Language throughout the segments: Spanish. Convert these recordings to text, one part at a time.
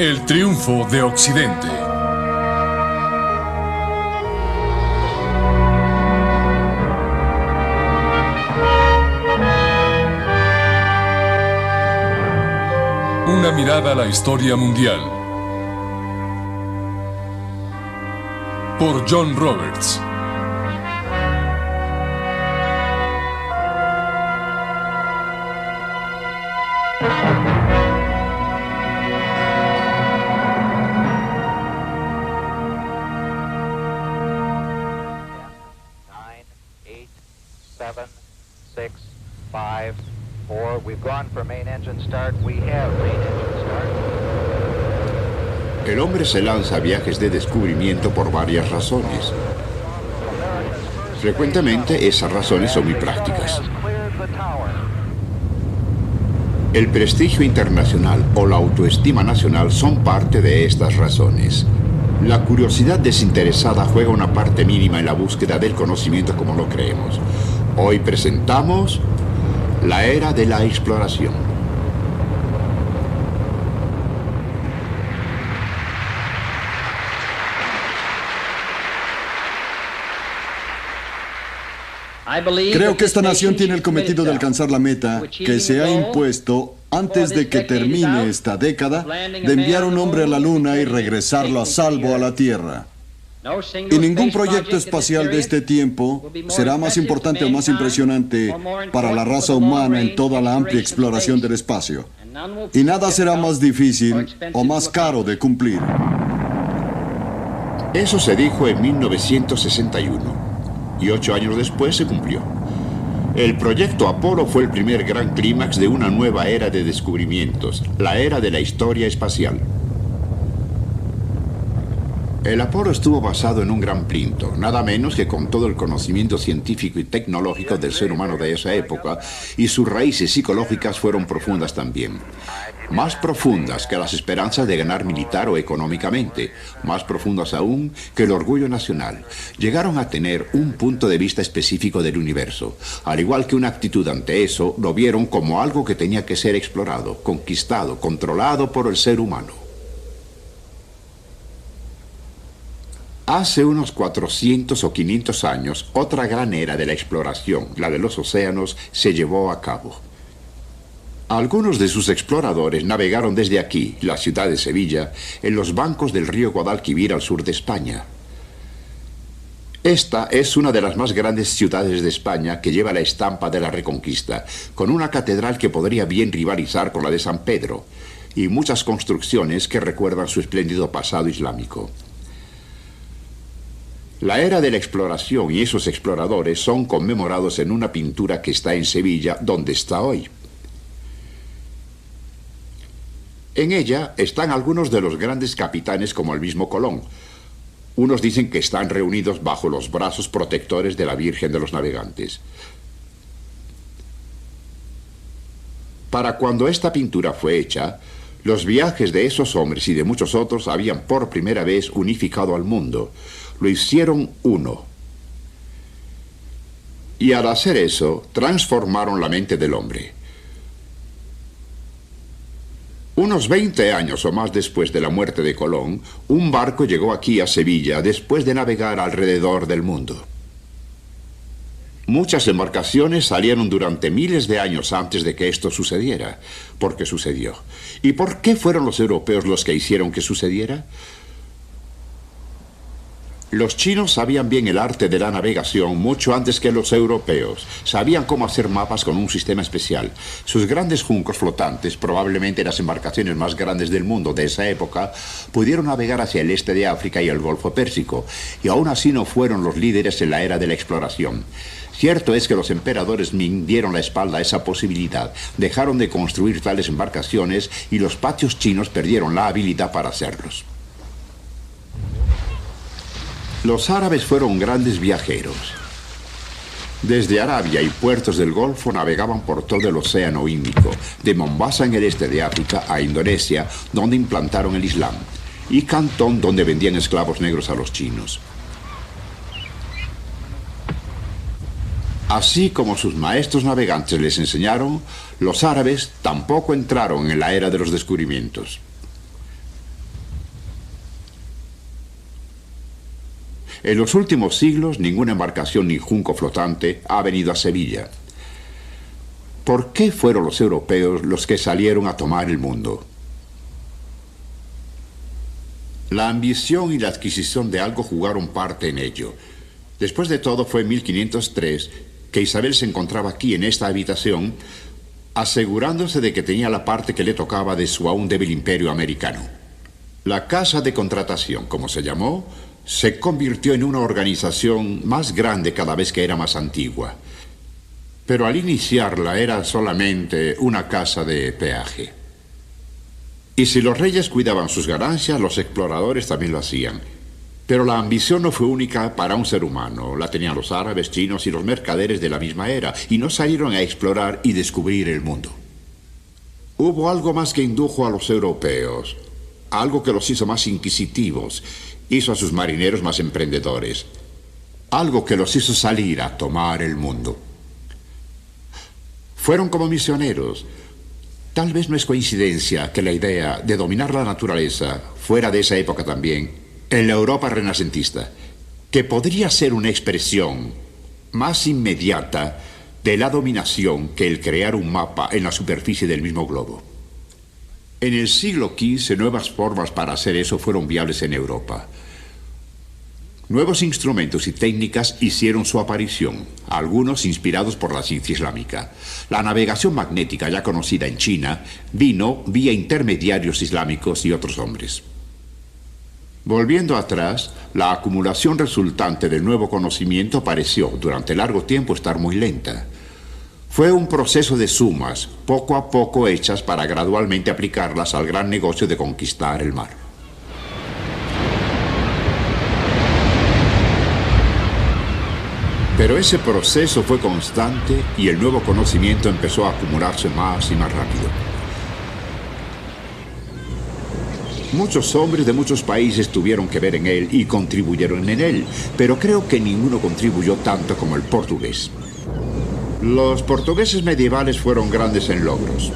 El triunfo de Occidente. Una mirada a la historia mundial. Por John Roberts. El hombre se lanza a viajes de descubrimiento por varias razones. Frecuentemente esas razones son muy prácticas. El prestigio internacional o la autoestima nacional son parte de estas razones. La curiosidad desinteresada juega una parte mínima en la búsqueda del conocimiento como lo creemos. Hoy presentamos la era de la exploración. Creo que esta nación tiene el cometido de alcanzar la meta que se ha impuesto antes de que termine esta década de enviar un hombre a la Luna y regresarlo a salvo a la Tierra. Y ningún proyecto espacial de este tiempo será más importante o más impresionante para la raza humana en toda la amplia exploración del espacio. Y nada será más difícil o más caro de cumplir. Eso se dijo en 1961. Y 8 años después se cumplió. El proyecto Apolo fue el primer gran clímax de una nueva era de descubrimientos, la era de la historia espacial. El Apolo estuvo basado en un gran plinto, nada menos que con todo el conocimiento científico y tecnológico del ser humano de esa época, y sus raíces psicológicas fueron profundas también. Más profundas que las esperanzas de ganar militar o económicamente, más profundas aún que el orgullo nacional. Llegaron a tener un punto de vista específico del universo. Al igual que una actitud ante eso, lo vieron como algo que tenía que ser explorado, conquistado, controlado por el ser humano. Hace unos 400 o 500 años, otra gran era de la exploración, la de los océanos, se llevó a cabo. Algunos de sus exploradores navegaron desde aquí, la ciudad de Sevilla, en los bancos del río Guadalquivir al sur de España. Esta es una de las más grandes ciudades de España que lleva la estampa de la Reconquista, con una catedral que podría bien rivalizar con la de San Pedro, y muchas construcciones que recuerdan su espléndido pasado islámico. La era de la exploración y esos exploradores son conmemorados en una pintura que está en Sevilla, donde está hoy. En ella están algunos de los grandes capitanes como el mismo Colón. Unos dicen que están reunidos bajo los brazos protectores de la Virgen de los Navegantes. Para cuando esta pintura fue hecha, los viajes de esos hombres y de muchos otros habían por primera vez unificado al mundo. Lo hicieron uno. Y al hacer eso, transformaron la mente del hombre. Unos 20 años o más después de la muerte de Colón, un barco llegó aquí a Sevilla después de navegar alrededor del mundo. Muchas embarcaciones salieron durante miles de años antes de que esto sucediera. ¿Por qué sucedió? ¿Y por qué fueron los europeos los que hicieron que sucediera? Los chinos sabían bien el arte de la navegación mucho antes que los europeos. Sabían cómo hacer mapas con un sistema especial. Sus grandes juncos flotantes, probablemente las embarcaciones más grandes del mundo de esa época, pudieron navegar hacia el este de África y el Golfo Pérsico, y aún así no fueron los líderes en la era de la exploración. Cierto es que los emperadores Ming dieron la espalda a esa posibilidad, dejaron de construir tales embarcaciones y los patios chinos perdieron la habilidad para hacerlos. Los árabes fueron grandes viajeros. Desde Arabia y puertos del Golfo navegaban por todo el Océano Índico, de Mombasa en el este de África a Indonesia, donde implantaron el Islam, y Cantón, donde vendían esclavos negros a los chinos. Así como sus maestros navegantes les enseñaron, los árabes tampoco entraron en la era de los descubrimientos. En los últimos siglos, ninguna embarcación ni junco flotante ha venido a Sevilla. ¿Por qué fueron los europeos los que salieron a tomar el mundo? La ambición y la adquisición de algo jugaron parte en ello. Después de todo, fue en 1503 que Isabel se encontraba aquí, en esta habitación, asegurándose de que tenía la parte que le tocaba de su aún débil imperio americano. La Casa de Contratación, como se llamó, se convirtió en una organización más grande cada vez que era más antigua. Pero al iniciarla era solamente una casa de peaje. Y si los reyes cuidaban sus ganancias, los exploradores también lo hacían. Pero la ambición no fue única para un ser humano. La tenían los árabes, chinos y los mercaderes de la misma era, y no salieron a explorar y descubrir el mundo. Hubo algo más que indujo a los europeos, algo que los hizo más inquisitivos, hizo a sus marineros más emprendedores, algo que los hizo salir a tomar el mundo. Fueron como misioneros. Tal vez no es coincidencia que la idea de dominar la naturaleza fuera de esa época también, en la Europa renacentista, que podría ser una expresión más inmediata de la dominación que el crear un mapa en la superficie del mismo globo. En el siglo XV, nuevas formas para hacer eso fueron viables en Europa. Nuevos instrumentos y técnicas hicieron su aparición, algunos inspirados por la ciencia islámica. La navegación magnética, ya conocida en China, vino vía intermediarios islámicos y otros hombres. Volviendo atrás, la acumulación resultante del nuevo conocimiento pareció, durante largo tiempo, estar muy lenta. Fue un proceso de sumas, poco a poco hechas para gradualmente aplicarlas al gran negocio de conquistar el mar. Pero ese proceso fue constante y el nuevo conocimiento empezó a acumularse más y más rápido. Muchos hombres de muchos países tuvieron que ver en él y contribuyeron en él, pero creo que ninguno contribuyó tanto como el portugués. Los portugueses medievales fueron grandes en logros.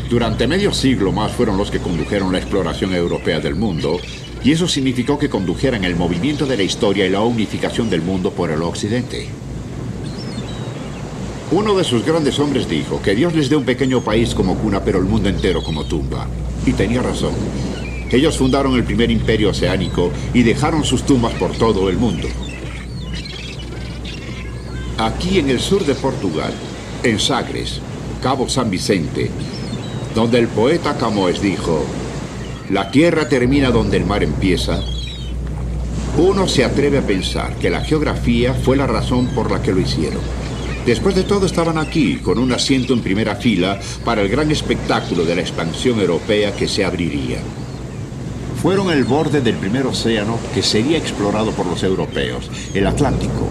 Durante medio siglo más fueron los que condujeron la exploración europea del mundo, y eso significó que condujeran el movimiento de la historia y la unificación del mundo por el occidente. Uno de sus grandes hombres dijo que Dios les dé un pequeño país como cuna, pero el mundo entero como tumba. Y tenía razón. Ellos fundaron el primer imperio oceánico y dejaron sus tumbas por todo el mundo. Aquí en el sur de Portugal, en Sagres, Cabo San Vicente, donde el poeta Camões dijo: la tierra termina donde el mar empieza, uno se atreve a pensar que la geografía fue la razón por la que lo hicieron. Después de todo, estaban aquí, con un asiento en primera fila para el gran espectáculo de la expansión europea que se abriría. Fueron el borde del primer océano que sería explorado por los europeos, el Atlántico.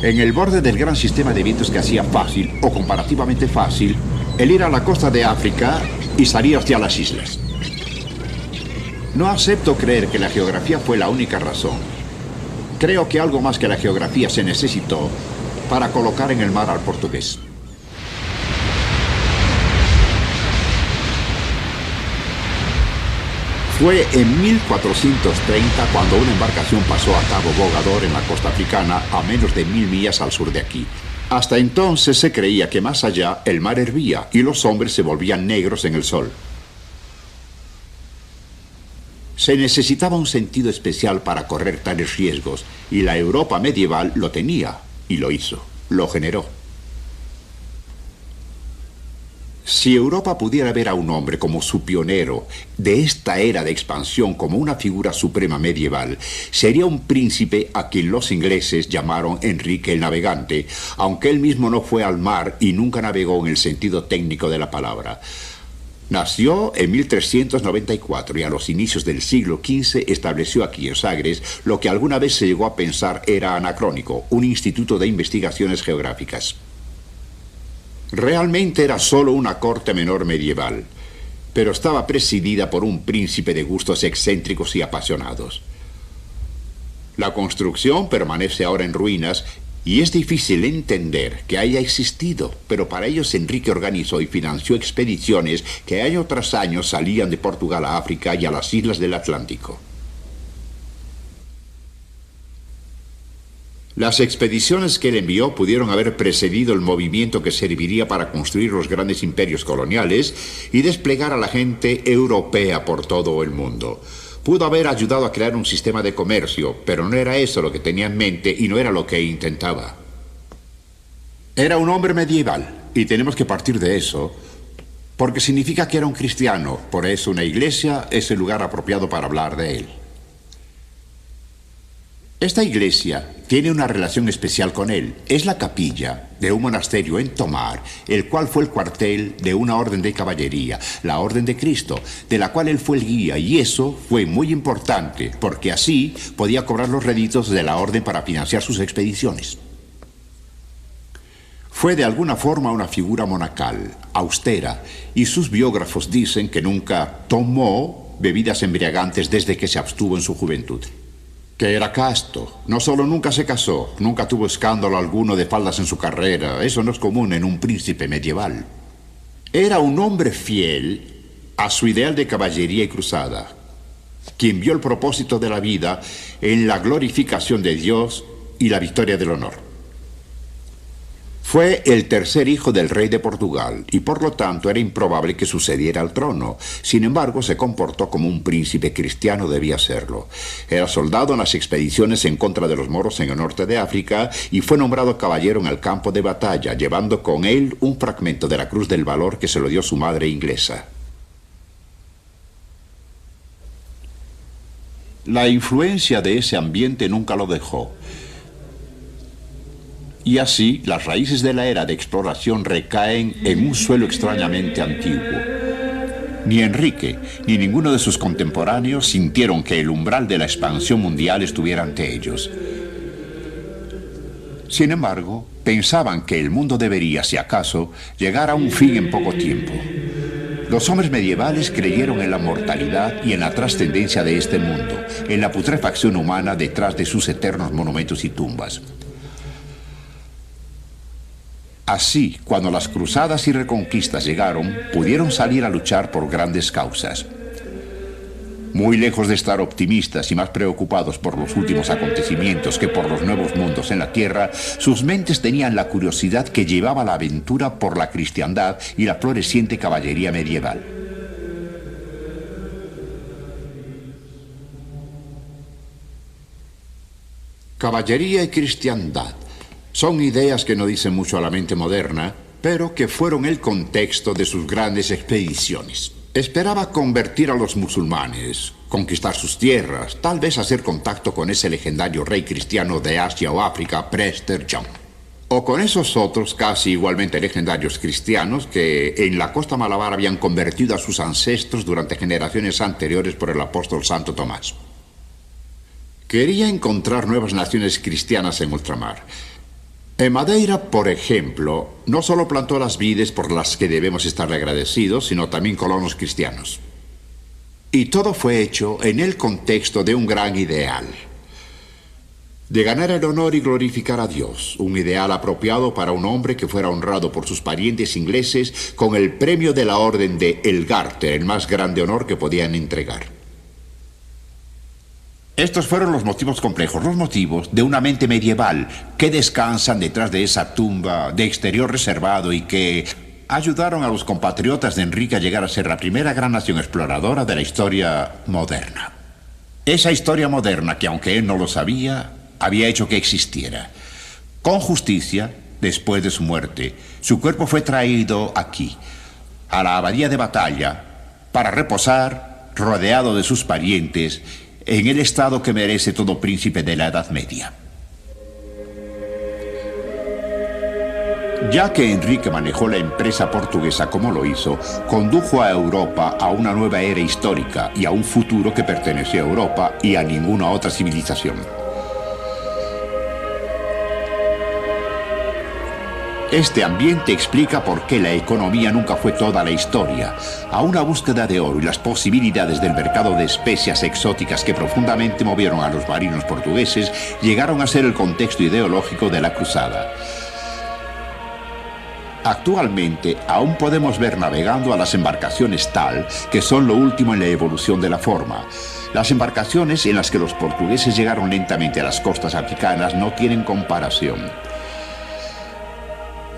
En el borde del gran sistema de vientos que hacía fácil, o comparativamente fácil, el ir a la costa de África y salir hacia las islas. No acepto creer que la geografía fue la única razón. Creo que algo más que la geografía se necesitó para colocar en el mar al portugués. Fue en 1430 cuando una embarcación pasó a Cabo Bogador en la costa africana, a menos de 1000 millas al sur de aquí. Hasta entonces se creía que más allá el mar hervía y los hombres se volvían negros en el sol. Se necesitaba un sentido especial para correr tales riesgos, y la Europa medieval lo tenía, y lo hizo, lo generó. Si Europa pudiera ver a un hombre como su pionero de esta era de expansión, como una figura suprema medieval, sería un príncipe a quien los ingleses llamaron Enrique el Navegante, aunque él mismo no fue al mar y nunca navegó en el sentido técnico de la palabra. Nació en 1394 y a los inicios del siglo XV estableció aquí en Sagres lo que alguna vez se llegó a pensar era anacrónico, un instituto de investigaciones geográficas. Realmente era solo una corte menor medieval, pero estaba presidida por un príncipe de gustos excéntricos y apasionados. La construcción permanece ahora en ruinas y es difícil entender que haya existido, pero para ellos Enrique organizó y financió expediciones que año tras año salían de Portugal a África y a las islas del Atlántico. Las expediciones que él envió pudieron haber precedido el movimiento que serviría para construir los grandes imperios coloniales y desplegar a la gente europea por todo el mundo. Pudo haber ayudado a crear un sistema de comercio, pero no era eso lo que tenía en mente y no era lo que intentaba. Era un hombre medieval, y tenemos que partir de eso, porque significa que era un cristiano. Por eso una iglesia es el lugar apropiado para hablar de él. Esta iglesia tiene una relación especial con él. Es la capilla de un monasterio en Tomar, el cual fue el cuartel de una orden de caballería, la Orden de Cristo, de la cual él fue el guía, y eso fue muy importante, porque así podía cobrar los réditos de la orden para financiar sus expediciones. Fue de alguna forma una figura monacal, austera, y sus biógrafos dicen que nunca tomó bebidas embriagantes desde que se abstuvo en su juventud. Que era casto. No solo nunca se casó, nunca tuvo escándalo alguno de faldas en su carrera. Eso no es común en un príncipe medieval. Era un hombre fiel a su ideal de caballería y cruzada, quien vio el propósito de la vida en la glorificación de Dios y la victoria del honor. Fue el tercer hijo del rey de Portugal y por lo tanto era improbable que sucediera al trono. Sin embargo, se comportó como un príncipe cristiano debía serlo. Era soldado en las expediciones en contra de los moros en el norte de África y fue nombrado caballero en el campo de batalla, llevando con él un fragmento de la Cruz del Valor que se lo dio su madre inglesa. La influencia de ese ambiente nunca lo dejó. Y así, las raíces de la era de exploración recaen en un suelo extrañamente antiguo. Ni Enrique, ni ninguno de sus contemporáneos sintieron que el umbral de la expansión mundial estuviera ante ellos. Sin embargo, pensaban que el mundo debería, si acaso, llegar a un fin en poco tiempo. Los hombres medievales creyeron en la mortalidad y en la trascendencia de este mundo, en la putrefacción humana detrás de sus eternos monumentos y tumbas. Así, cuando las cruzadas y reconquistas llegaron, pudieron salir a luchar por grandes causas. Muy lejos de estar optimistas y más preocupados por los últimos acontecimientos que por los nuevos mundos en la tierra, sus mentes tenían la curiosidad que llevaba la aventura por la cristiandad y la floreciente caballería medieval. Caballería y cristiandad. Son ideas que no dicen mucho a la mente moderna, pero que fueron el contexto de sus grandes expediciones. Esperaba convertir a los musulmanes, conquistar sus tierras, tal vez hacer contacto con ese legendario rey cristiano de Asia o África, Prester John. O con esos otros casi igualmente legendarios cristianos que en la costa malabar habían convertido a sus ancestros durante generaciones anteriores por el apóstol Santo Tomás. Quería encontrar nuevas naciones cristianas en ultramar. En Madeira, por ejemplo, no solo plantó las vides por las que debemos estarle agradecidos, sino también colonos cristianos. Y todo fue hecho en el contexto de un gran ideal. De ganar el honor y glorificar a Dios, un ideal apropiado para un hombre que fuera honrado por sus parientes ingleses con el premio de la Orden de El Garter, el más grande honor que podían entregar. Estos fueron los motivos complejos, los motivos de una mente medieval que descansan detrás de esa tumba de exterior reservado y que ayudaron a los compatriotas de Enrique a llegar a ser la primera gran nación exploradora de la historia moderna. Esa historia moderna que, aunque él no lo sabía, había hecho que existiera. Con justicia, después de su muerte, su cuerpo fue traído aquí, a la abadía de Batalla, para reposar, rodeado de sus parientes, en el estado que merece todo príncipe de la Edad Media. Ya que Enrique manejó la empresa portuguesa como lo hizo, condujo a Europa a una nueva era histórica y a un futuro que perteneció a Europa y a ninguna otra civilización. Este ambiente explica por qué la economía nunca fue toda la historia. A una búsqueda de oro y las posibilidades del mercado de especias exóticas que profundamente movieron a los marinos portugueses, llegaron a ser el contexto ideológico de la cruzada. Actualmente aún podemos ver navegando a las embarcaciones tal que son lo último en la evolución de la forma. Las embarcaciones en las que los portugueses llegaron lentamente a las costas africanas no tienen comparación.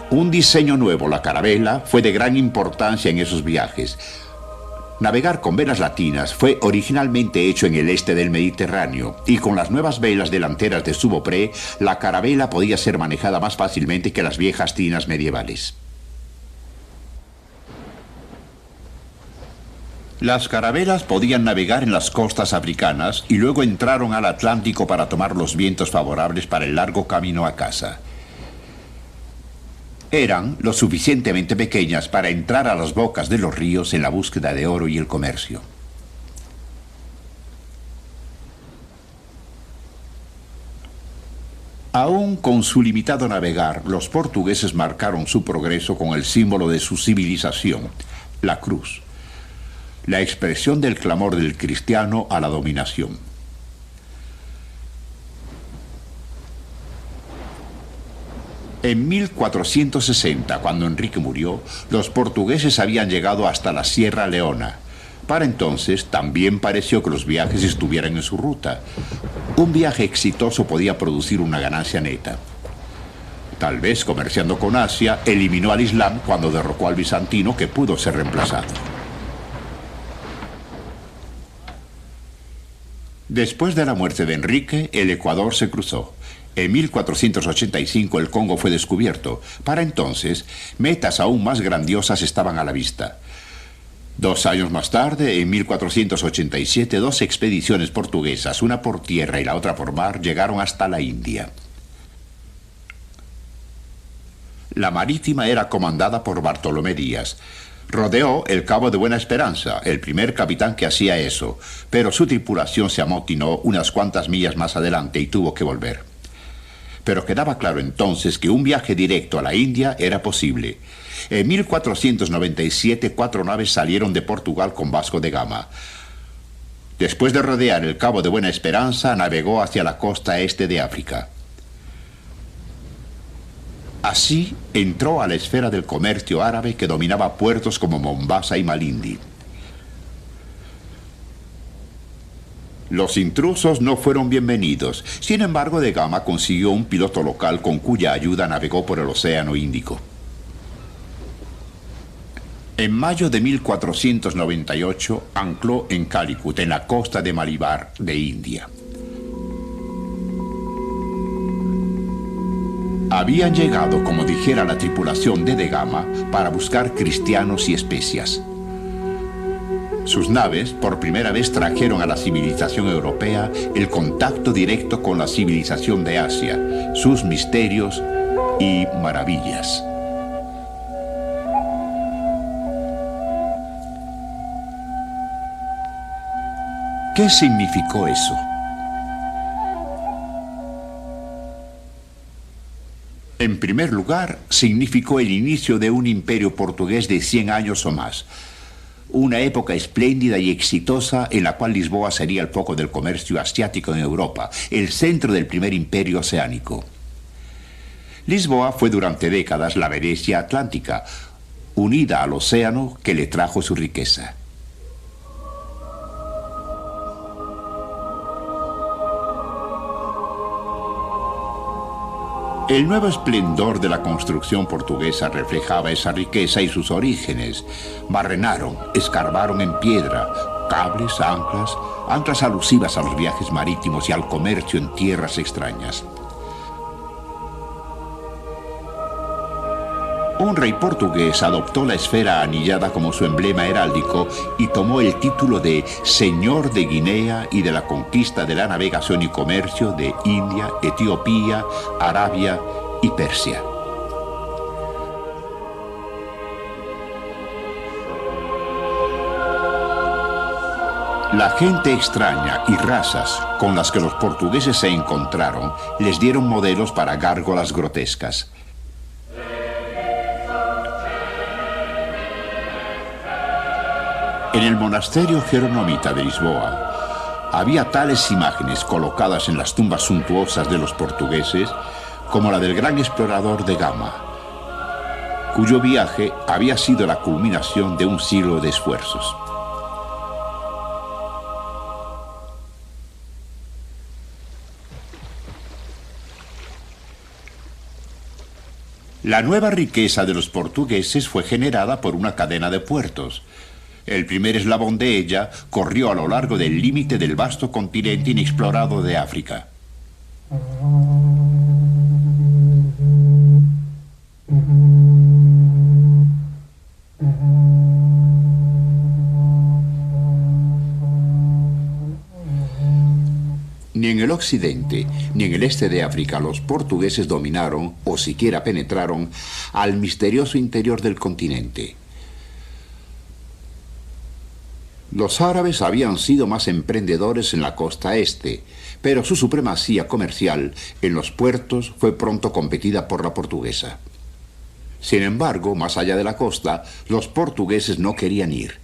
Un diseño nuevo, la carabela, fue de gran importancia en esos viajes. Navegar con velas latinas fue originalmente hecho en el este del Mediterráneo, y con las nuevas velas delanteras de Subopré, la carabela podía ser manejada más fácilmente que las viejas tinas medievales. Las carabelas podían navegar en las costas africanas y luego entraron al Atlántico para tomar los vientos favorables para el largo camino a casa. Eran lo suficientemente pequeñas para entrar a las bocas de los ríos en la búsqueda de oro y el comercio. Aún con su limitado navegar, los portugueses marcaron su progreso con el símbolo de su civilización, la cruz, la expresión del clamor del cristiano a la dominación. En 1460, cuando Enrique murió, los portugueses habían llegado hasta la Sierra Leona. Para entonces, también pareció que los viajes estuvieran en su ruta. Un viaje exitoso podía producir una ganancia neta. Tal vez, comerciando con Asia, eliminó al Islam cuando derrocó al bizantino, que pudo ser reemplazado. Después de la muerte de Enrique, el Ecuador se cruzó. En 1485 el Congo fue descubierto. Para entonces, metas aún más grandiosas estaban a la vista. 2 años más tarde, en 1487, 2 expediciones portuguesas, una por tierra y la otra por mar, llegaron hasta la India. La marítima era comandada por Bartolomé Díaz. Rodeó el Cabo de Buena Esperanza, el primer capitán que hacía eso, pero su tripulación se amotinó unas cuantas millas más adelante y tuvo que volver. Pero quedaba claro entonces que un viaje directo a la India era posible. En 1497, 4 naves salieron de Portugal con Vasco de Gama. Después de rodear el Cabo de Buena Esperanza, navegó hacia la costa este de África. Así entró a la esfera del comercio árabe que dominaba puertos como Mombasa y Malindi. Los intrusos no fueron bienvenidos. Sin embargo, de Gama consiguió un piloto local con cuya ayuda navegó por el Océano Índico. En mayo de 1498 ancló en Calicut, en la costa de Malabar, de India. Habían llegado, como dijera la tripulación de Gama, para buscar cristianos y especias. Sus naves, por primera vez, trajeron a la civilización europea el contacto directo con la civilización de Asia, sus misterios y maravillas. ¿Qué significó eso? En primer lugar, significó el inicio de un imperio portugués de 100 años o más. Una época espléndida y exitosa en la cual Lisboa sería el foco del comercio asiático en Europa, el centro del primer imperio oceánico. Lisboa fue durante décadas la Venecia atlántica, unida al océano que le trajo su riqueza. El nuevo esplendor de la construcción portuguesa reflejaba esa riqueza y sus orígenes. Barrenaron, escarbaron en piedra, cables, anclas alusivas a los viajes marítimos y al comercio en tierras extrañas. Un rey portugués adoptó la esfera anillada como su emblema heráldico y tomó el título de Señor de Guinea y de la conquista de la navegación y comercio de India, Etiopía, Arabia y Persia. La gente extraña y razas con las que los portugueses se encontraron les dieron modelos para gárgolas grotescas. En el monasterio jerónita de Lisboa había tales imágenes colocadas en las tumbas suntuosas de los portugueses como la del gran explorador de Gama, cuyo viaje había sido la culminación de un siglo de esfuerzos. La nueva riqueza de los portugueses fue generada por una cadena de puertos. El primer eslabón de ella corrió a lo largo del límite del vasto continente inexplorado de África. Ni en el occidente ni en el este de África los portugueses dominaron o siquiera penetraron al misterioso interior del continente. Los árabes habían sido más emprendedores en la costa este, pero su supremacía comercial en los puertos fue pronto competida por la portuguesa. Sin embargo, más allá de la costa, los portugueses no querían ir.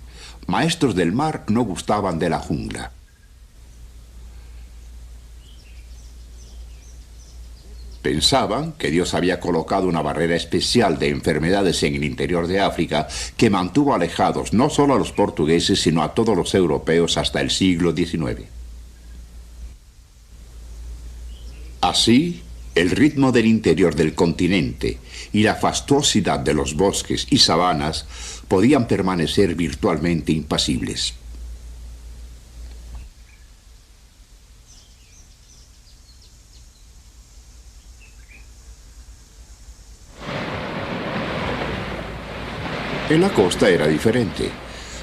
Maestros del mar no gustaban de la jungla. Pensaban que Dios había colocado una barrera especial de enfermedades en el interior de África que mantuvo alejados no solo a los portugueses, sino a todos los europeos hasta el siglo XIX. Así, el ritmo del interior del continente y la fastuosidad de los bosques y sabanas podían permanecer virtualmente impasibles. En la costa era diferente.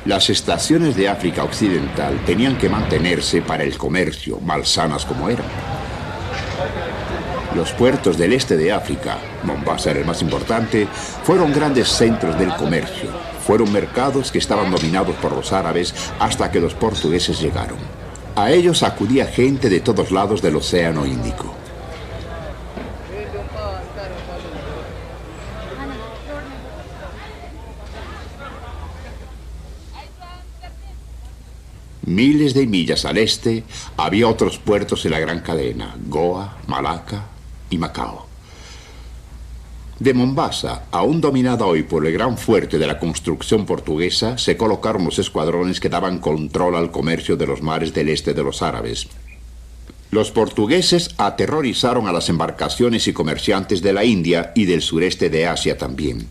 Las estaciones de África Occidental tenían que mantenerse para el comercio, malsanas como eran. Los puertos del este de África, Mombasa era el más importante, fueron grandes centros del comercio. Fueron mercados que estaban dominados por los árabes hasta que los portugueses llegaron. A ellos acudía gente de todos lados del Océano Índico. Miles de millas al este había otros puertos en la gran cadena, Goa, Malaca y Macao. De Mombasa, aún dominada hoy por el gran fuerte de la construcción portuguesa, se colocaron los escuadrones que daban control al comercio de los mares del este de los árabes. Los portugueses aterrorizaron a las embarcaciones y comerciantes de la India y del sureste de Asia también.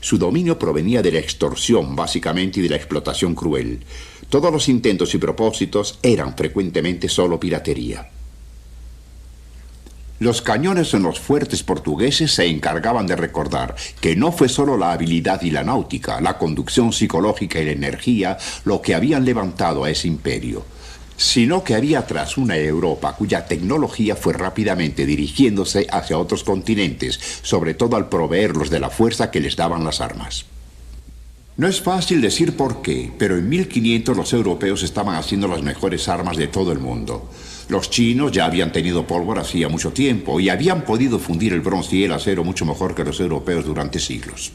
Su dominio provenía de la extorsión, básicamente, y de la explotación cruel. Todos los intentos y propósitos eran frecuentemente solo piratería. Los cañones en los fuertes portugueses se encargaban de recordar que no fue solo la habilidad y la náutica, la conducción psicológica y la energía lo que habían levantado a ese imperio, sino que había atrás una Europa cuya tecnología fue rápidamente dirigiéndose hacia otros continentes, sobre todo al proveerlos de la fuerza que les daban las armas. No es fácil decir por qué, pero en 1500 los europeos estaban haciendo las mejores armas de todo el mundo. Los chinos ya habían tenido pólvora hacía mucho tiempo y habían podido fundir el bronce y el acero mucho mejor que los europeos durante siglos.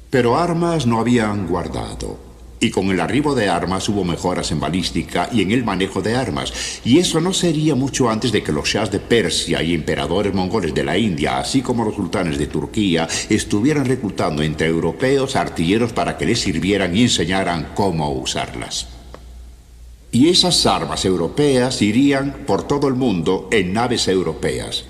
Pero armas no habían guardado. Y con el arribo de armas hubo mejoras en balística y en el manejo de armas. Y eso no sería mucho antes de que los shahs de Persia y emperadores mongoles de la India, así como los sultanes de Turquía, estuvieran reclutando entre europeos artilleros para que les sirvieran y enseñaran cómo usarlas. Y esas armas europeas irían por todo el mundo en naves europeas.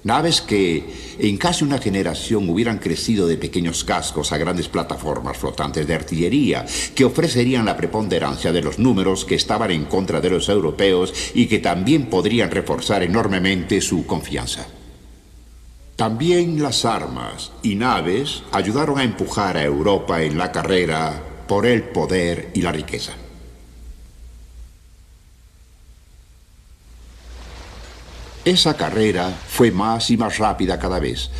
Naves que en casi una generación hubieran crecido de pequeños cascos a grandes plataformas flotantes de artillería que ofrecerían la preponderancia de los números que estaban en contra de los europeos y que también podrían reforzar enormemente su confianza. También las armas y naves ayudaron a empujar a Europa en la carrera por el poder y la riqueza. Esa carrera fue más y más rápida cada vez.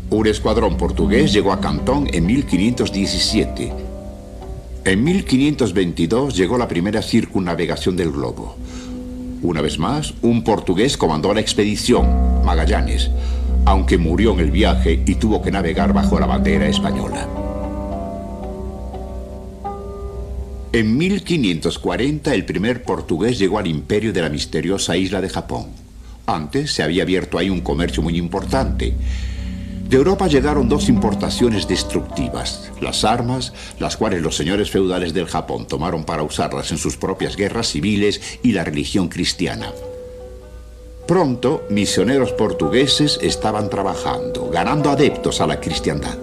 Un escuadrón portugués llegó a Cantón en 1517. En 1522 llegó la primera circunnavegación del globo. Una vez más, un portugués comandó la expedición, Magallanes, aunque murió en el viaje y tuvo que navegar bajo la bandera española. En 1540 el primer portugués llegó al imperio de la misteriosa isla de Japón. Antes se había abierto ahí un comercio muy importante. De Europa llegaron dos importaciones destructivas, las armas, las cuales los señores feudales del Japón tomaron para usarlas en sus propias guerras civiles, y la religión cristiana. Pronto, misioneros portugueses estaban trabajando, ganando adeptos a la cristiandad.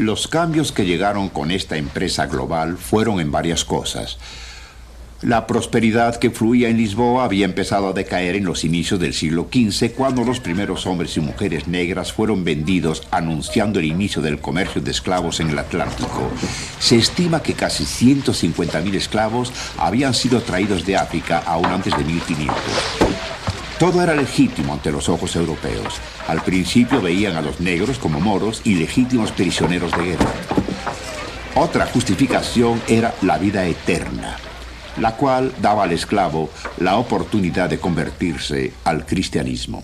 Los cambios que llegaron con esta empresa global fueron en varias cosas. La prosperidad que fluía en Lisboa había empezado a decaer en los inicios del siglo XV, cuando los primeros hombres y mujeres negras fueron vendidos, anunciando el inicio del comercio de esclavos en el Atlántico. Se estima que casi 150.000 esclavos habían sido traídos de África aún antes de 1500. Todo era legítimo ante los ojos europeos. Al principio veían a los negros como moros y legítimos prisioneros de guerra. Otra justificación era la vida eterna, la cual daba al esclavo la oportunidad de convertirse al cristianismo.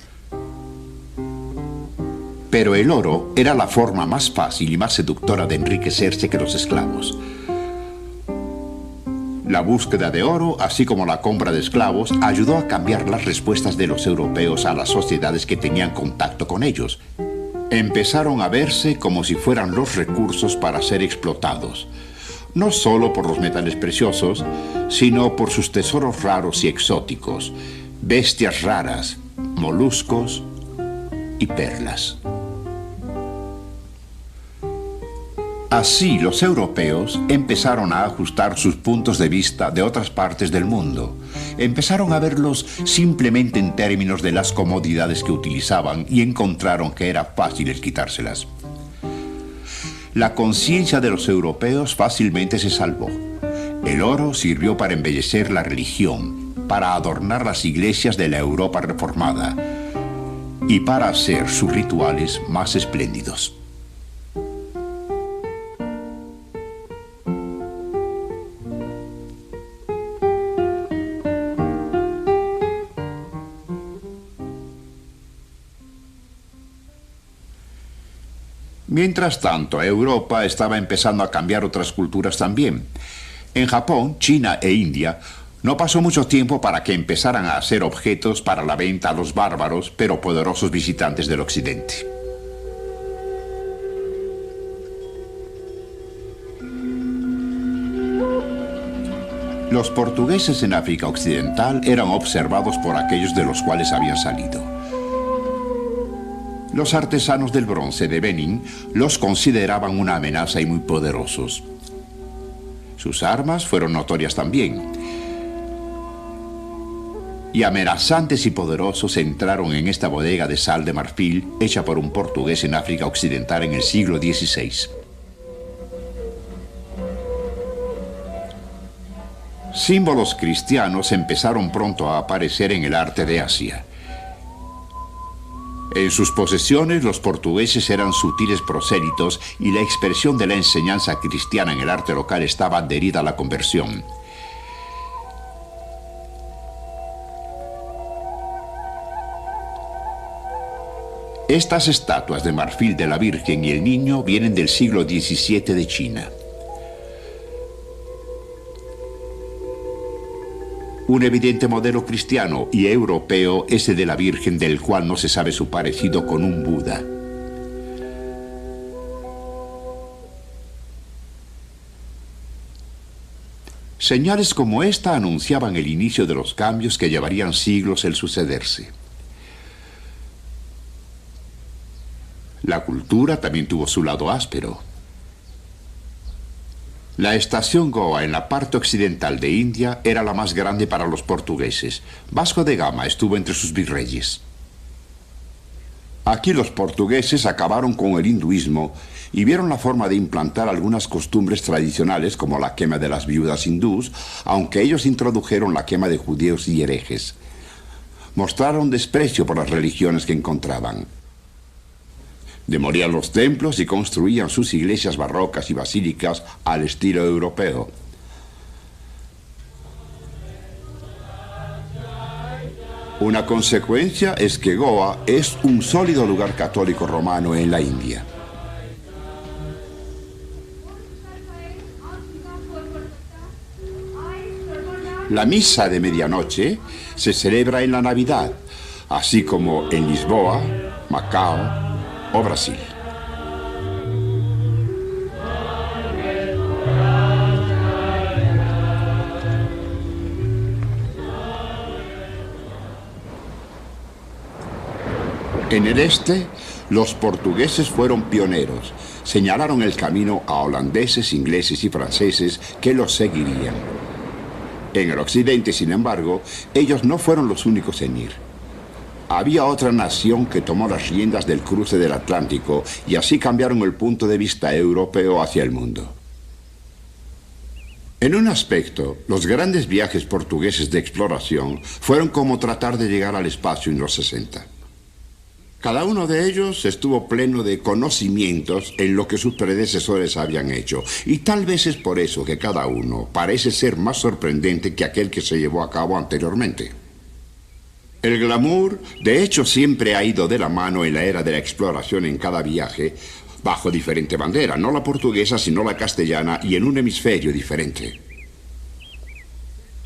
Pero el oro era la forma más fácil y más seductora de enriquecerse que los esclavos. La búsqueda de oro, así como la compra de esclavos, ayudó a cambiar las respuestas de los europeos a las sociedades que tenían contacto con ellos. Empezaron a verse como si fueran los recursos para ser explotados, no solo por los metales preciosos, sino por sus tesoros raros y exóticos, bestias raras, moluscos y perlas. Así, los europeos empezaron a ajustar sus puntos de vista de otras partes del mundo. Empezaron a verlos simplemente en términos de las comodidades que utilizaban y encontraron que era fácil quitárselas. La conciencia de los europeos fácilmente se salvó. El oro sirvió para embellecer la religión, para adornar las iglesias de la Europa reformada y para hacer sus rituales más espléndidos. Mientras tanto, Europa estaba empezando a cambiar otras culturas también. En Japón, China e India, no pasó mucho tiempo para que empezaran a hacer objetos para la venta a los bárbaros, pero poderosos visitantes del occidente. Los portugueses en África Occidental eran observados por aquellos de los cuales habían salido. Los artesanos del bronce de Benín los consideraban una amenaza y muy poderosos. Sus armas fueron notorias también. Y amenazantes y poderosos entraron en esta bodega de sal de marfil hecha por un portugués en África Occidental en el siglo XVI. Símbolos cristianos empezaron pronto a aparecer en el arte de Asia. En sus posesiones, los portugueses eran sutiles prosélitos y la expresión de la enseñanza cristiana en el arte local estaba adherida a la conversión. Estas estatuas de marfil de la Virgen y el Niño vienen del siglo XVII de China. Un evidente modelo cristiano y europeo es el de la Virgen, del cual no se sabe su parecido con un Buda. Señales como esta anunciaban el inicio de los cambios que llevarían siglos el sucederse. La cultura también tuvo su lado áspero. La estación Goa en la parte occidental de India era la más grande para los portugueses. Vasco de Gama estuvo entre sus virreyes. Aquí los portugueses acabaron con el hinduismo y vieron la forma de implantar algunas costumbres tradicionales como la quema de las viudas hindús, aunque ellos introdujeron la quema de judíos y herejes. Mostraron desprecio por las religiones que encontraban. Demolían los templos y construían sus iglesias barrocas y basílicas al estilo europeo. Una consecuencia es que Goa es un sólido lugar católico romano en la India. La misa de medianoche se celebra en la Navidad, así como en Lisboa, Macao, o Brasil. En el este, los portugueses fueron pioneros. Señalaron el camino a holandeses, ingleses y franceses que los seguirían. En el occidente, sin embargo, ellos no fueron los únicos en ir. Había otra nación que tomó las riendas del cruce del Atlántico y así cambiaron el punto de vista europeo hacia el mundo. En un aspecto, los grandes viajes portugueses de exploración fueron como tratar de llegar al espacio en los 60. Cada uno de ellos estuvo pleno de conocimientos en lo que sus predecesores habían hecho, y tal vez es por eso que cada uno parece ser más sorprendente que aquel que se llevó a cabo anteriormente. El glamour, de hecho, siempre ha ido de la mano en la era de la exploración en cada viaje, bajo diferente bandera, no la portuguesa, sino la castellana, y en un hemisferio diferente.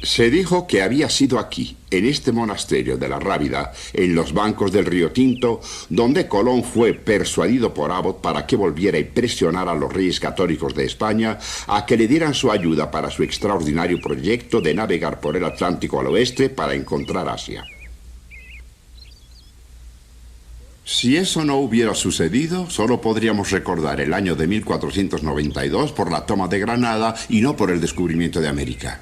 Se dijo que había sido aquí, en este monasterio de la Rábida, en los bancos del río Tinto, donde Colón fue persuadido por Abbot para que volviera y presionara a los reyes católicos de España a que le dieran su ayuda para su extraordinario proyecto de navegar por el Atlántico al oeste para encontrar Asia. Si eso no hubiera sucedido, solo podríamos recordar el año de 1492 por la toma de Granada y no por el descubrimiento de América.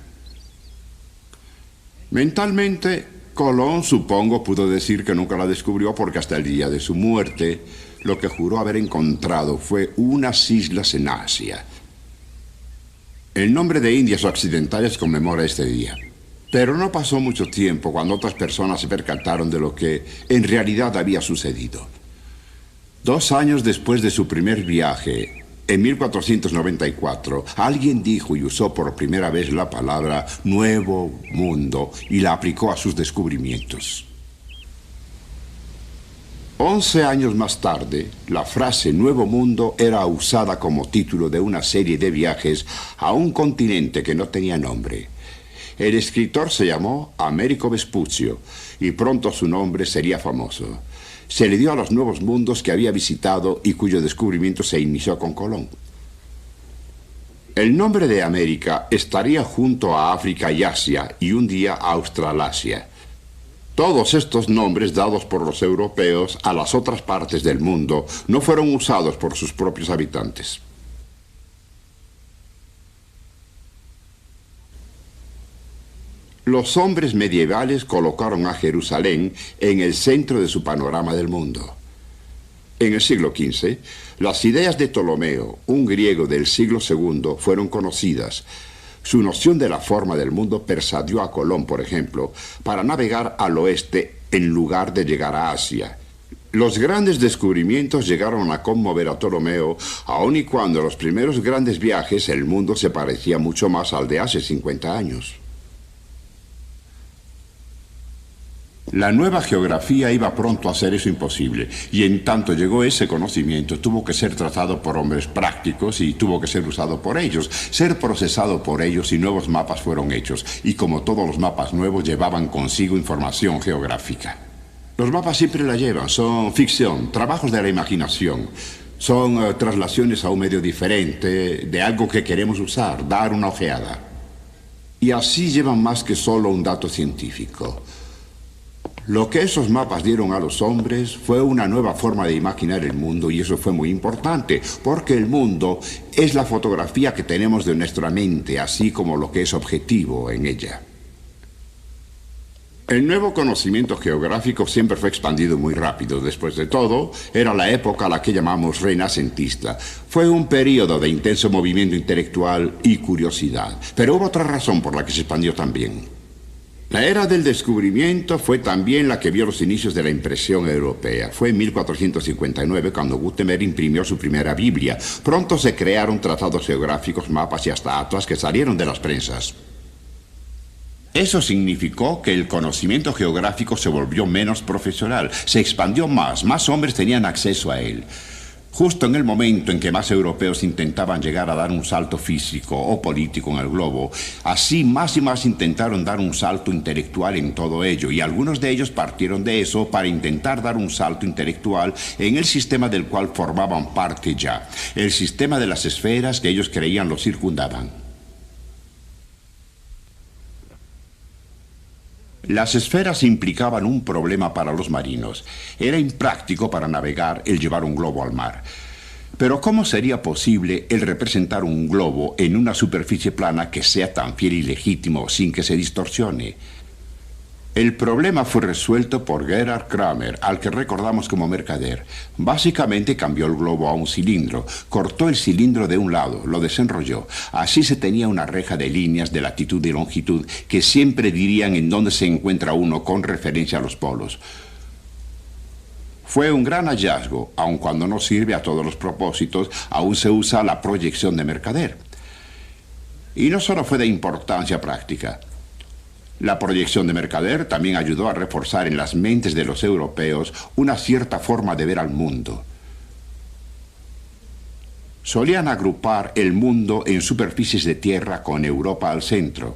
Mentalmente, Colón, supongo, pudo decir que nunca la descubrió porque hasta el día de su muerte, lo que juró haber encontrado fue unas islas en Asia. El nombre de Indias Occidentales conmemora este día. Pero no pasó mucho tiempo cuando otras personas se percataron de lo que en realidad había sucedido. 2 años después de su primer viaje, en 1494, alguien dijo y usó por primera vez la palabra Nuevo Mundo y la aplicó a sus descubrimientos. 11 años más tarde, la frase Nuevo Mundo era usada como título de una serie de viajes a un continente que no tenía nombre. El escritor se llamó Américo Vespucio y pronto su nombre sería famoso. Se le dio a los nuevos mundos que había visitado y cuyo descubrimiento se inició con Colón. El nombre de América estaría junto a África y Asia y un día a Australasia. Todos estos nombres dados por los europeos a las otras partes del mundo no fueron usados por sus propios habitantes. Los hombres medievales colocaron a Jerusalén en el centro de su panorama del mundo. En el siglo XV, las ideas de Ptolomeo, un griego del siglo II, fueron conocidas. Su noción de la forma del mundo persuadió a Colón, por ejemplo, para navegar al oeste en lugar de llegar a Asia. Los grandes descubrimientos llegaron a conmover a Ptolomeo, aun y cuando en los primeros grandes viajes el mundo se parecía mucho más al de hace 50 años. La nueva geografía iba pronto a hacer eso imposible, y en tanto llegó ese conocimiento, tuvo que ser tratado por hombres prácticos y tuvo que ser usado por ellos, ser procesado por ellos y nuevos mapas fueron hechos, y como todos los mapas nuevos llevaban consigo información geográfica. Los mapas siempre la llevan, son ficción, trabajos de la imaginación, son traslaciones a un medio diferente, de algo que queremos usar, dar una ojeada. Y así llevan más que solo un dato científico. Lo que esos mapas dieron a los hombres fue una nueva forma de imaginar el mundo y eso fue muy importante, porque el mundo es la fotografía que tenemos de nuestra mente, así como lo que es objetivo en ella. El nuevo conocimiento geográfico siempre fue expandido muy rápido. Después de todo, era la época a la que llamamos renacentista. Fue un periodo de intenso movimiento intelectual y curiosidad, pero hubo otra razón por la que se expandió también. La era del descubrimiento fue también la que vio los inicios de la impresión europea. Fue en 1459 cuando Gutenberg imprimió su primera Biblia. Pronto se crearon tratados geográficos, mapas y hasta atlas que salieron de las prensas. Eso significó que el conocimiento geográfico se volvió menos profesional, se expandió más hombres tenían acceso a él. Justo en el momento en que más europeos intentaban llegar a dar un salto físico o político en el globo, así más y más intentaron dar un salto intelectual en todo ello, y algunos de ellos partieron de eso para intentar dar un salto intelectual en el sistema del cual formaban parte ya, el sistema de las esferas que ellos creían los circundaban. Las esferas implicaban un problema para los marinos. Era impráctico para navegar el llevar un globo al mar. Pero ¿cómo sería posible el representar un globo en una superficie plana que sea tan fiel y legítimo sin que se distorsione? El problema fue resuelto por Gerhard Kramer, al que recordamos como Mercader. Básicamente cambió el globo a un cilindro, cortó el cilindro de un lado, lo desenrolló. Así se tenía una reja de líneas de latitud y longitud que siempre dirían en dónde se encuentra uno con referencia a los polos. Fue un gran hallazgo, aun cuando no sirve a todos los propósitos, aún se usa la proyección de Mercader. Y no solo fue de importancia práctica. La proyección de Mercader también ayudó a reforzar en las mentes de los europeos una cierta forma de ver al mundo. Solían agrupar el mundo en superficies de tierra con Europa al centro.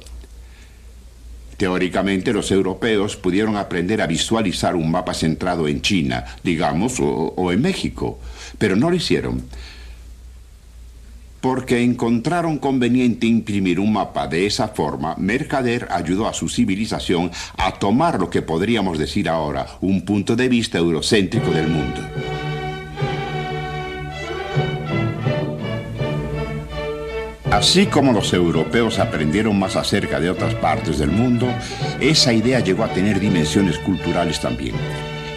Teóricamente, los europeos pudieron aprender a visualizar un mapa centrado en China, digamos, o en México, pero no lo hicieron. Porque encontraron conveniente imprimir un mapa de esa forma, Mercader ayudó a su civilización a tomar lo que podríamos decir ahora un punto de vista eurocéntrico del mundo. Así como los europeos aprendieron más acerca de otras partes del mundo, esa idea llegó a tener dimensiones culturales también.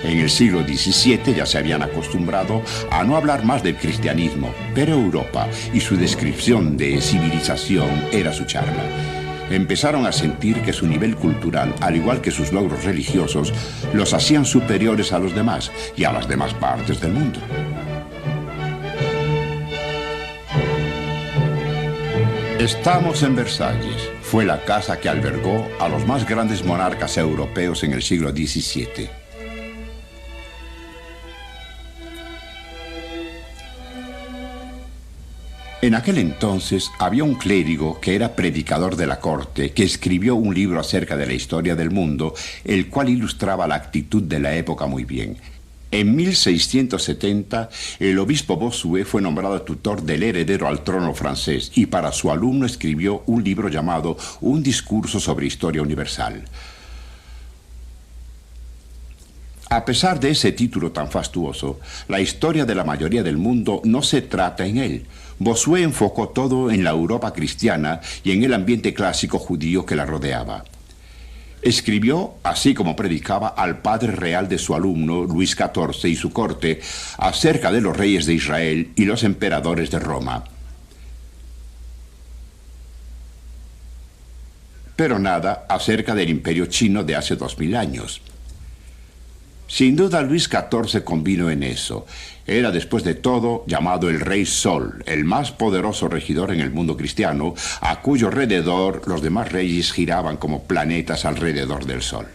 En el siglo XVII ya se habían acostumbrado a no hablar más del cristianismo, pero Europa y su descripción de civilización era su charla. Empezaron a sentir que su nivel cultural, al igual que sus logros religiosos, los hacían superiores a los demás y a las demás partes del mundo. Estamos en Versalles. Fue la casa que albergó a los más grandes monarcas europeos en el siglo XVII. En aquel entonces había un clérigo que era predicador de la corte, que escribió un libro acerca de la historia del mundo, el cual ilustraba la actitud de la época muy bien. En 1670, el obispo Bossuet fue nombrado tutor del heredero al trono francés y para su alumno escribió un libro llamado Un discurso sobre historia universal. A pesar de ese título tan fastuoso, la historia de la mayoría del mundo no se trata en él. Bossuet enfocó todo en la Europa cristiana y en el ambiente clásico judío que la rodeaba. Escribió, así como predicaba, al padre real de su alumno, Luis XIV, y su corte, acerca de los reyes de Israel y los emperadores de Roma. Pero nada acerca del imperio chino de hace 2000 años. Sin duda Luis XIV convino en eso. Era, después de todo, llamado el Rey Sol, el más poderoso regidor en el mundo cristiano, a cuyo alrededor los demás reyes giraban como planetas alrededor del Sol.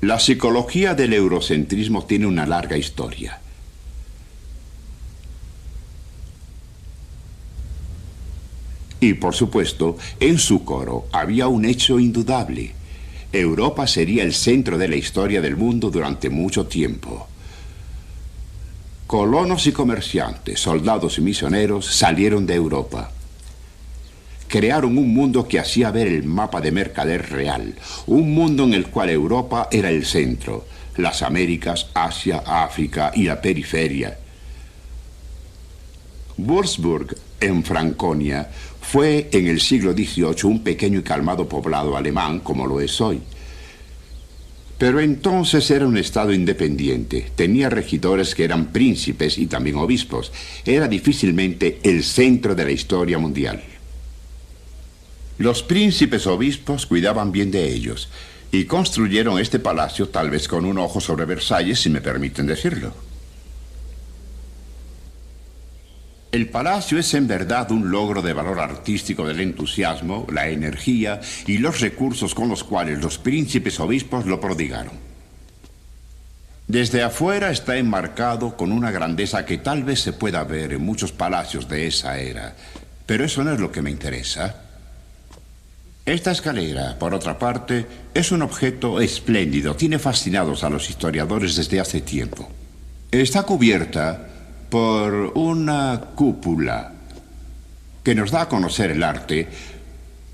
La psicología del eurocentrismo tiene una larga historia. Y, por supuesto, en su coro había un hecho indudable. Europa sería el centro de la historia del mundo durante mucho tiempo. Colonos y comerciantes, soldados y misioneros salieron de Europa. Crearon un mundo que hacía ver el mapa de Mercader real, un mundo en el cual Europa era el centro, las Américas, Asia, África y la periferia. Würzburg, en Franconia, fue en el siglo XVIII un pequeño y calmado poblado alemán, como lo es hoy. Pero entonces era un estado independiente, tenía regidores que eran príncipes y también obispos. Era difícilmente el centro de la historia mundial. Los príncipes obispos cuidaban bien de ellos y construyeron este palacio tal vez con un ojo sobre Versalles, si me permiten decirlo. El palacio es en verdad un logro de valor artístico del entusiasmo, la energía y los recursos con los cuales los príncipes obispos lo prodigaron. Desde afuera está enmarcado con una grandeza que tal vez se pueda ver en muchos palacios de esa era, pero eso no es lo que me interesa. Esta escalera, por otra parte, es un objeto espléndido, tiene fascinados a los historiadores desde hace tiempo. Está cubierta por una cúpula que nos da a conocer el arte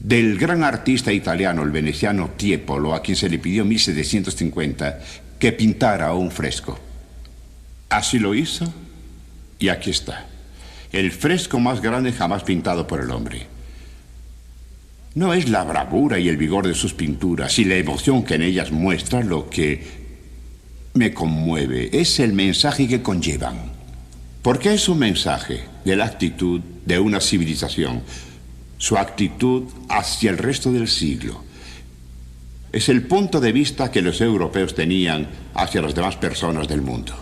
del gran artista italiano, el veneciano Tiepolo, a quien se le pidió en 1750 que pintara un fresco. Así lo hizo y aquí está. El fresco más grande jamás pintado por el hombre. No es la bravura y el vigor de sus pinturas y la emoción que en ellas muestra lo que me conmueve, es el mensaje que conllevan. Porque es un mensaje de la actitud de una civilización, su actitud hacia el resto del siglo. Es el punto de vista que los europeos tenían hacia las demás personas del mundo.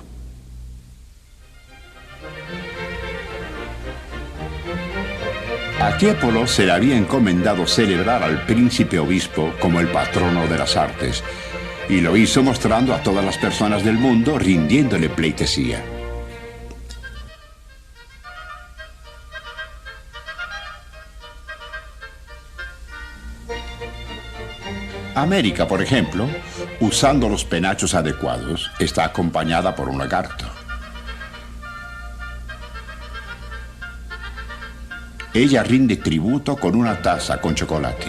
A Tiepolo se le había encomendado celebrar al príncipe obispo como el patrono de las artes, y lo hizo mostrando a todas las personas del mundo rindiéndole pleitesía. América, por ejemplo, usando los penachos adecuados, está acompañada por un lagarto. Ella rinde tributo con una taza con chocolate.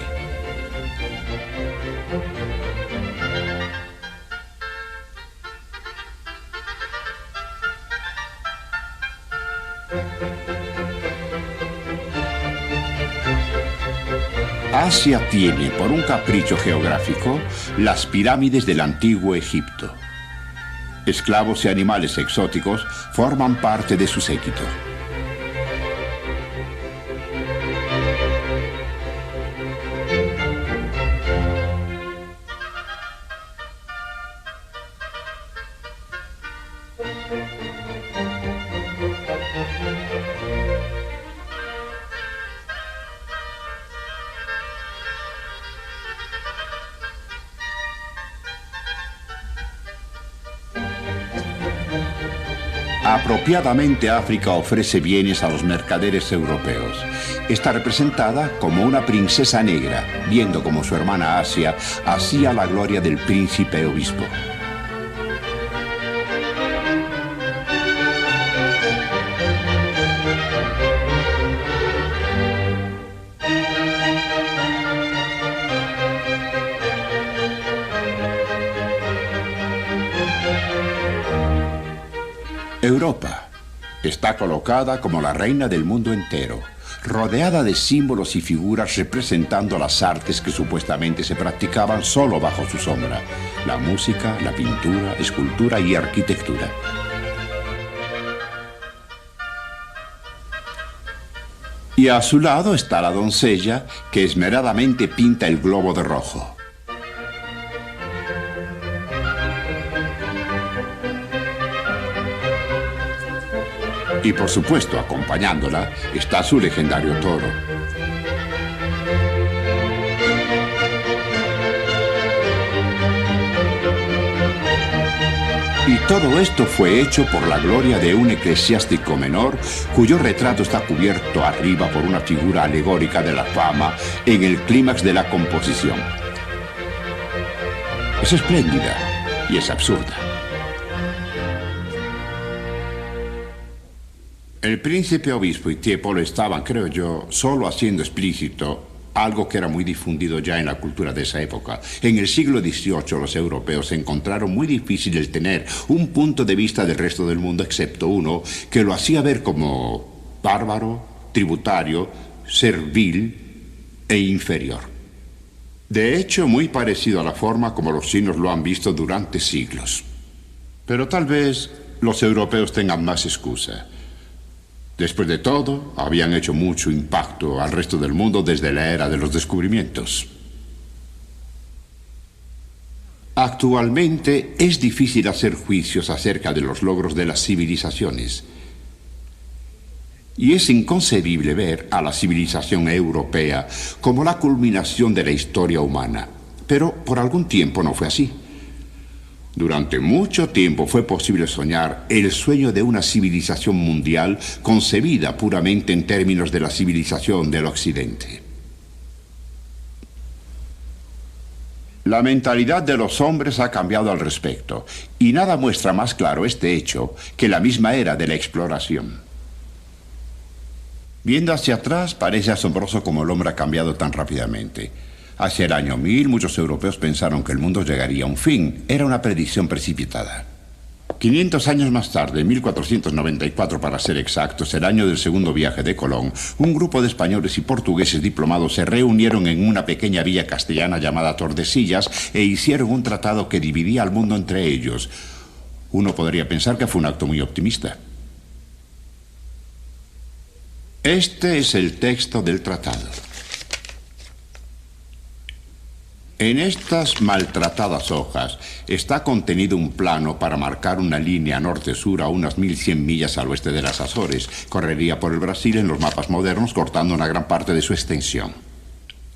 Asia tiene, por un capricho geográfico, las pirámides del antiguo Egipto. Esclavos y animales exóticos forman parte de su séquito. Apropiadamente, África ofrece bienes a los mercaderes europeos. Está representada como una princesa negra, viendo como su hermana Asia hacía la gloria del príncipe obispo. Europa está colocada como la reina del mundo entero, rodeada de símbolos y figuras representando las artes que supuestamente se practicaban solo bajo su sombra: la música, la pintura, escultura y arquitectura. Y a su lado está la doncella que esmeradamente pinta el globo de rojo. Y por supuesto, acompañándola, está su legendario toro. Y todo esto fue hecho por la gloria de un eclesiástico menor, cuyo retrato está cubierto arriba por una figura alegórica de la fama en el clímax de la composición. Es espléndida y es absurda. El príncipe obispo y Tiepolo estaban, creo yo, solo haciendo explícito algo que era muy difundido ya en la cultura de esa época. En el siglo XVIII los europeos encontraron muy difícil el tener un punto de vista del resto del mundo, excepto uno que lo hacía ver como bárbaro, tributario, servil e inferior. De hecho, muy parecido a la forma como los chinos lo han visto durante siglos. Pero tal vez los europeos tengan más excusa. Después de todo, habían hecho mucho impacto al resto del mundo desde la era de los descubrimientos. Actualmente es difícil hacer juicios acerca de los logros de las civilizaciones. Y es inconcebible ver a la civilización europea como la culminación de la historia humana. Pero por algún tiempo no fue así. Durante mucho tiempo fue posible soñar el sueño de una civilización mundial concebida puramente en términos de la civilización del Occidente. La mentalidad de los hombres ha cambiado al respecto, y nada muestra más claro este hecho que la misma era de la exploración. Viendo hacia atrás, parece asombroso cómo el hombre ha cambiado tan rápidamente. Hacia el año 1000, muchos europeos pensaron que el mundo llegaría a un fin. Era una predicción precipitada. 500 años más tarde, 1494 para ser exactos, el año del segundo viaje de Colón, un grupo de españoles y portugueses diplomados se reunieron en una pequeña villa castellana llamada Tordesillas e hicieron un tratado que dividía al mundo entre ellos. Uno podría pensar que fue un acto muy optimista. Este es el texto del tratado. En estas maltratadas hojas está contenido un plano para marcar una línea norte-sur a unas 1100 millas al oeste de las Azores. Correría por el Brasil en los mapas modernos, cortando una gran parte de su extensión.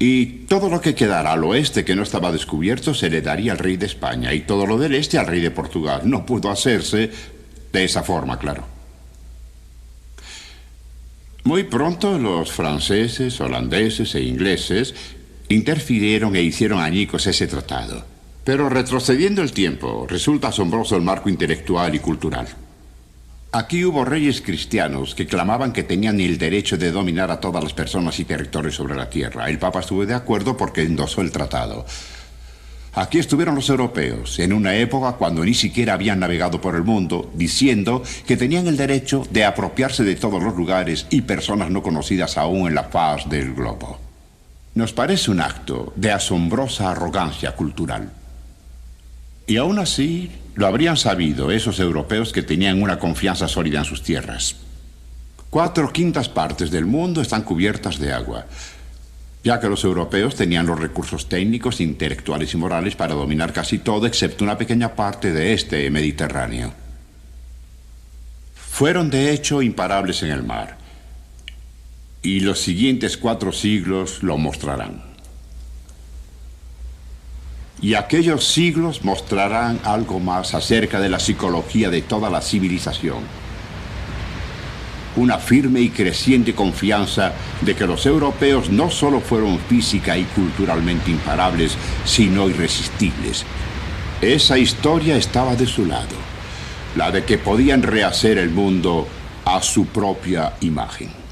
Y todo lo que quedara al oeste que no estaba descubierto se le daría al rey de España, y todo lo del este al rey de Portugal. No pudo hacerse de esa forma, claro. Muy pronto los franceses, holandeses e ingleses interfirieron e hicieron añicos ese tratado. Pero retrocediendo el tiempo, resulta asombroso el marco intelectual y cultural. Aquí hubo reyes cristianos que clamaban que tenían el derecho de dominar a todas las personas y territorios sobre la tierra. El Papa estuvo de acuerdo porque endosó el tratado. Aquí estuvieron los europeos, en una época cuando ni siquiera habían navegado por el mundo, diciendo que tenían el derecho de apropiarse de todos los lugares y personas no conocidas aún en la faz del globo. Nos parece un acto de asombrosa arrogancia cultural. Y aún así, lo habrían sabido esos europeos que tenían una confianza sólida en sus tierras. 4/5 partes del mundo están cubiertas de agua, ya que los europeos tenían los recursos técnicos, intelectuales y morales para dominar casi todo, excepto una pequeña parte de este Mediterráneo. Fueron de hecho imparables en el mar. Y los siguientes 4 siglos lo mostrarán. Y aquellos siglos mostrarán algo más acerca de la psicología de toda la civilización. Una firme y creciente confianza de que los europeos no solo fueron física y culturalmente imparables, sino irresistibles. Esa historia estaba de su lado, la de que podían rehacer el mundo a su propia imagen.